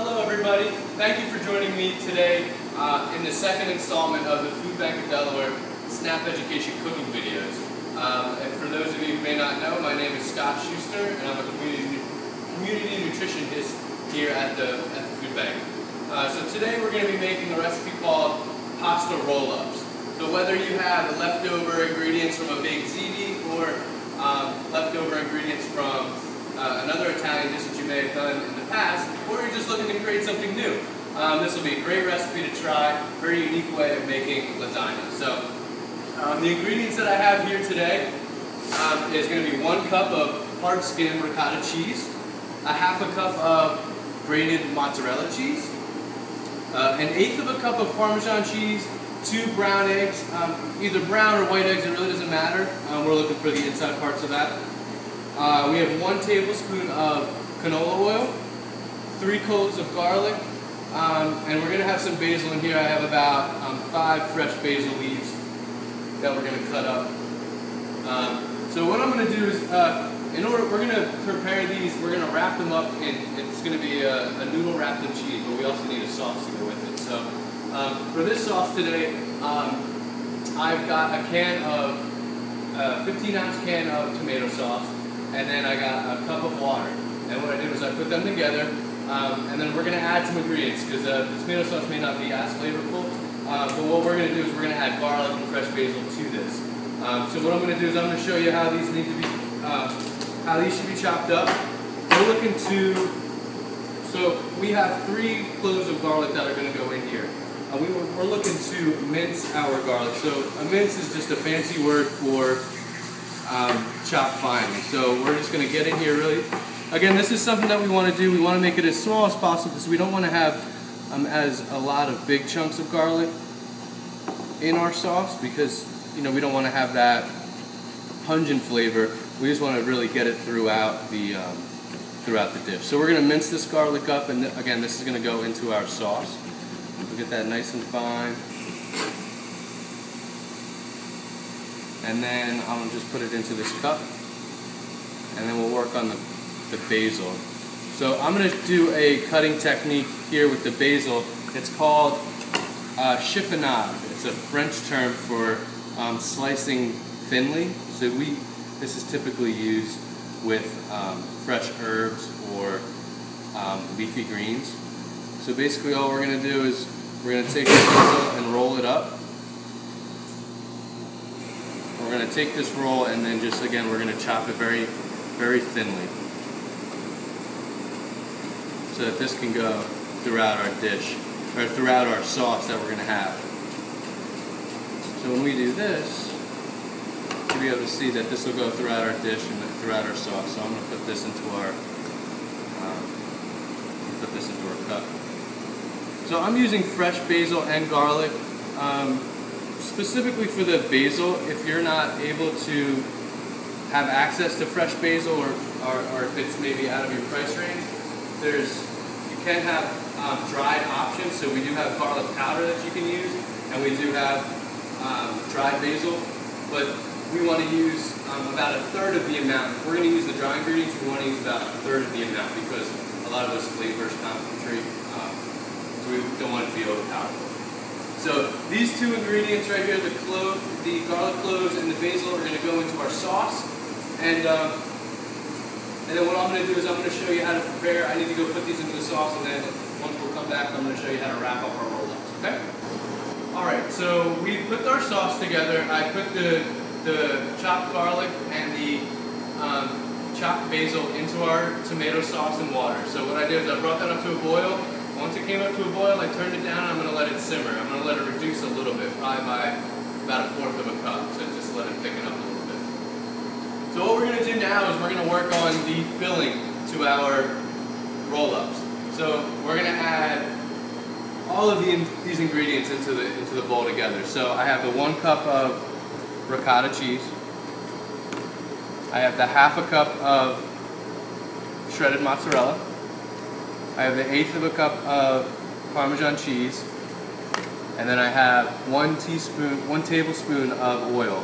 Hello everybody, thank you for joining me today in the second installment of the Food Bank of Delaware SNAP Education cooking videos. And for those of you who may not know, my name is Scott Schuster and I'm a community nutritionist here at the Food Bank. So today we're going to be making a recipe called pasta roll-ups. So whether you have leftover ingredients from a baked ziti or leftover ingredients from another Italian dish that you may have done in the past, or you're just looking to create something new, this will be a great recipe to try, very unique way of making lasagna. So the ingredients that I have here today is going to be 1 cup of hard skin ricotta cheese, a half a cup of grated mozzarella cheese, an eighth of a cup of Parmesan cheese, 2 brown eggs, either brown or white eggs, it really doesn't matter. We're looking for the inside parts of that. We have 1 tablespoon of canola oil, 3 cloves of garlic, and we're going to have some basil in here. I have about 5 fresh basil leaves that we're going to cut up. So what I'm going to do is, we're going to prepare these, we're going to wrap them up in, it's going to be a noodle wrapped in cheese, but we also need a sauce to go with it. So for this sauce today, I've got a 15-ounce can of tomato sauce, and then I got a cup of water. And what I did was I put them together, and then we're going to add some ingredients, because the tomato sauce may not be as flavorful, but what we're going to do is we're going to add garlic and fresh basil to this. So what I'm going to do is I'm going to show you how these need to be, how these should be chopped up. We're looking to, so we have 3 cloves of garlic that are going to go in here. We're looking to mince our garlic. So a mince is just a fancy word for chopped finely. So we're just going to get in here really. Again, this is something that we want to do. We want to make it as small as possible because we don't want to have as a lot of big chunks of garlic in our sauce, because we don't want to have that pungent flavor. We just want to really get it throughout the dish. So we're going to mince this garlic up, and again, this is going to go into our sauce. We'll get that nice and fine. And then I'll just put it into this cup, and then we'll work on the basil. So I'm going to do a cutting technique here with the basil. It's called chiffonade. It's a French term for slicing thinly. So this is typically used with fresh herbs or leafy greens. So basically all we're going to do is we're going to take the basil and roll it up. We're going to take this roll and then just, again, we're going to chop it very, very thinly, so that this can go throughout our dish, or throughout our sauce that we're going to have. So when we do this, you'll be able to see that this will go throughout our dish and throughout our sauce. So I'm going to put this into our cup. So I'm using fresh basil and garlic. Specifically for the basil, if you're not able to have access to fresh basil, or if it's maybe out of your price range, you can have dried options. So we do have garlic powder that you can use, and we do have dried basil, but we want to use about 1/3 of the amount. If we're going to use the dry ingredients, we want to use about 1/3 of the amount, because a lot of those flavors concentrate, so we don't want it to be overpowered. So these 2 ingredients right here, the garlic cloves and the basil, are going to go into our sauce. And then what I'm going to do is I'm going to show you how to prepare. I need to go put these into the sauce, and then once we'll come back, I'm going to show you how to wrap up our roll-ups. Okay? Alright, so we put our sauce together. I put the chopped garlic and the chopped basil into our tomato sauce and water. So what I did is I brought that up to a boil. Once it came up to a boil, I turned it down, and I'm going to let it simmer. I'm going to let it reduce a little bit, probably by about 1/4 of a cup, so just let it thicken up a little bit. So what we're going to do now is we're going to work on the filling to our roll-ups. So we're going to add all of these ingredients into the bowl together. So I have the 1 cup of ricotta cheese. I have the half a cup of shredded mozzarella. I have the 1/8 of a cup of Parmesan cheese, and then I have 1 tablespoon of oil.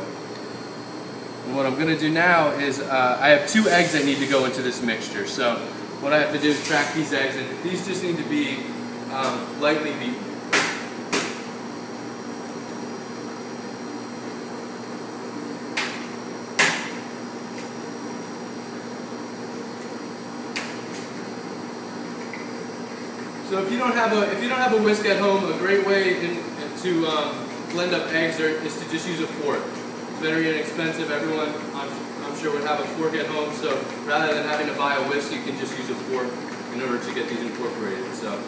And what I'm going to do now is I have 2 eggs that need to go into this mixture. So what I have to do is crack these eggs, and these just need to be lightly beaten. So if you don't have a whisk at home, a great way to blend up eggs is to just use a fork. It's very inexpensive. Everyone, I'm sure, would have a fork at home. So rather than having to buy a whisk, you can just use a fork in order to get these incorporated. So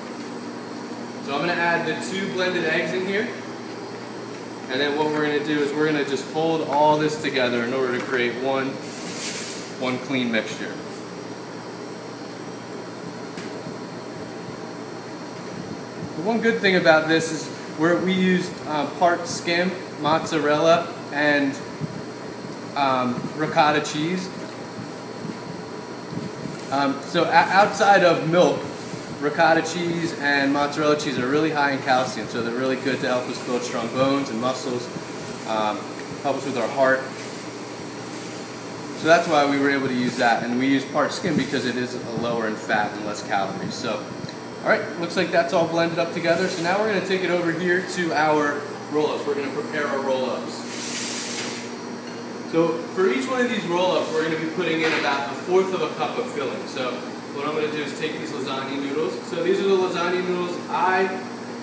I'm going to add the 2 blended eggs in here, and then what we're going to do is we're going to just fold all this together in order to create one clean mixture. The one good thing about this is we used part skim, mozzarella, and ricotta cheese. So outside of milk, ricotta cheese and mozzarella cheese are really high in calcium, so they're really good to help us build strong bones and muscles, help us with our heart. So that's why we were able to use that, and we use part skim because it is lower in fat and less calories. So. Alright, looks like that's all blended up together. So now we're going to take it over here to our roll-ups. We're going to prepare our roll-ups. So for each one of these roll-ups, we're going to be putting in about 1/4 of a cup of filling. So what I'm going to do is take these lasagna noodles. So these are the lasagna noodles. I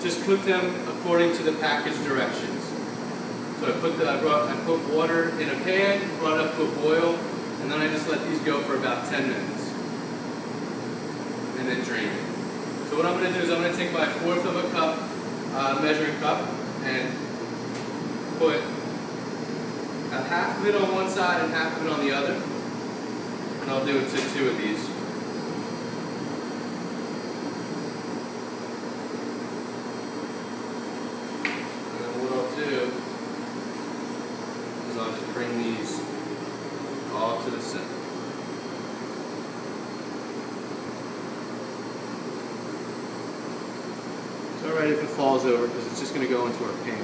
just cook them according to the package directions. So I put water in a pan, brought it up to a boil, and then I just let these go for about 10 minutes. And then drain it. So what I'm going to do is I'm going to take my 1/4 of a cup measuring cup and put half of it on one side and half of it on the other. And I'll do it to 2 of these. And then what I'll do is I'll just bring these all to the center. It's alright if it falls over because it's just going to go into our pan.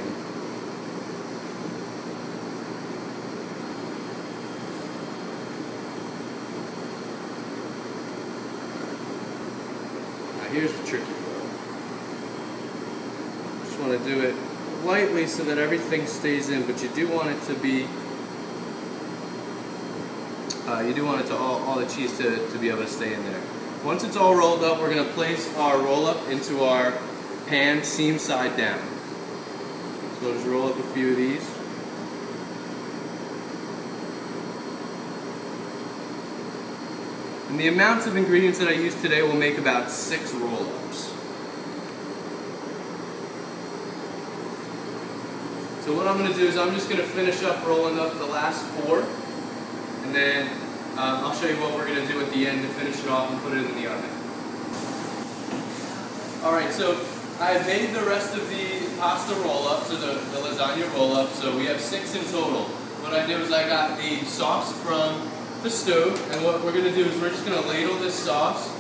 Now here's the tricky part. Just want to do it lightly so that everything stays in, but you do want it to be, all the cheese to be able to stay in there. Once it's all rolled up, we're going to place our roll up into our pan seam side down. So we'll just roll up a few of these. And the amounts of ingredients that I use today will make about 6 roll-ups. So what I'm going to do is I'm just going to finish up rolling up the last 4, and then I'll show you what we're going to do at the end to finish it off and put it in the oven. Alright, so I made the rest of the pasta roll-ups, so the lasagna roll-up, so we have 6 in total. What I did was I got the sauce from the stove, and what we're going to do is we're just going to ladle this sauce.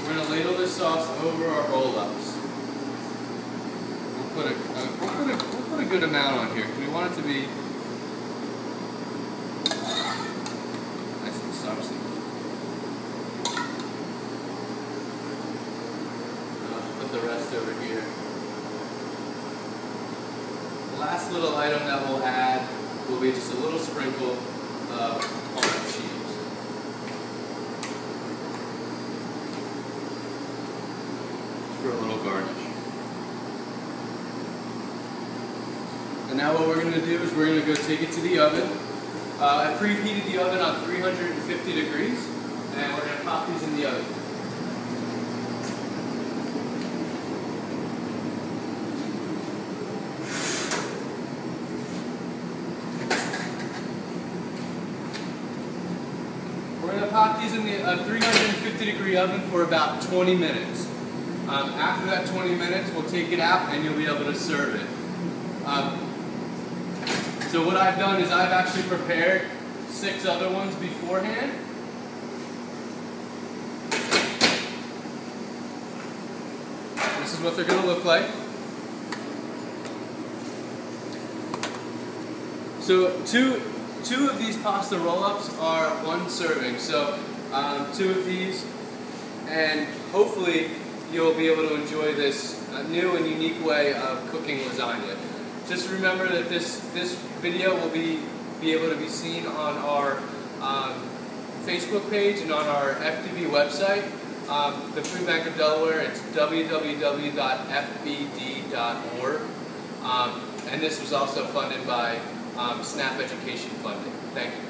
We're going to ladle this sauce over our roll-ups. We'll put a good amount on here because we want it to be nice and saucy. I'll put the rest over here. The last little item that we'll add will be just a little sprinkle of almond cheese. Just for a little garnish. And now what we're going to do is we're going to go take it to the oven. I preheated the oven on 350 degrees, and we're going to pop these in the oven. We're going to pop these in the 350 degree oven for about 20 minutes. After that 20 minutes, we'll take it out and you'll be able to serve it. So what I've done is I've actually prepared 6 other ones beforehand. This is what they're going to look like. So two of these pasta roll-ups are 1 serving. So 2 of these and hopefully you'll be able to enjoy this new and unique way of cooking lasagna. Just remember that this video will be able to be seen on our Facebook page and on our FDB website. The Food Bank of Delaware, it's www.fbd.org. And this was also funded by SNAP Education funding. Thank you.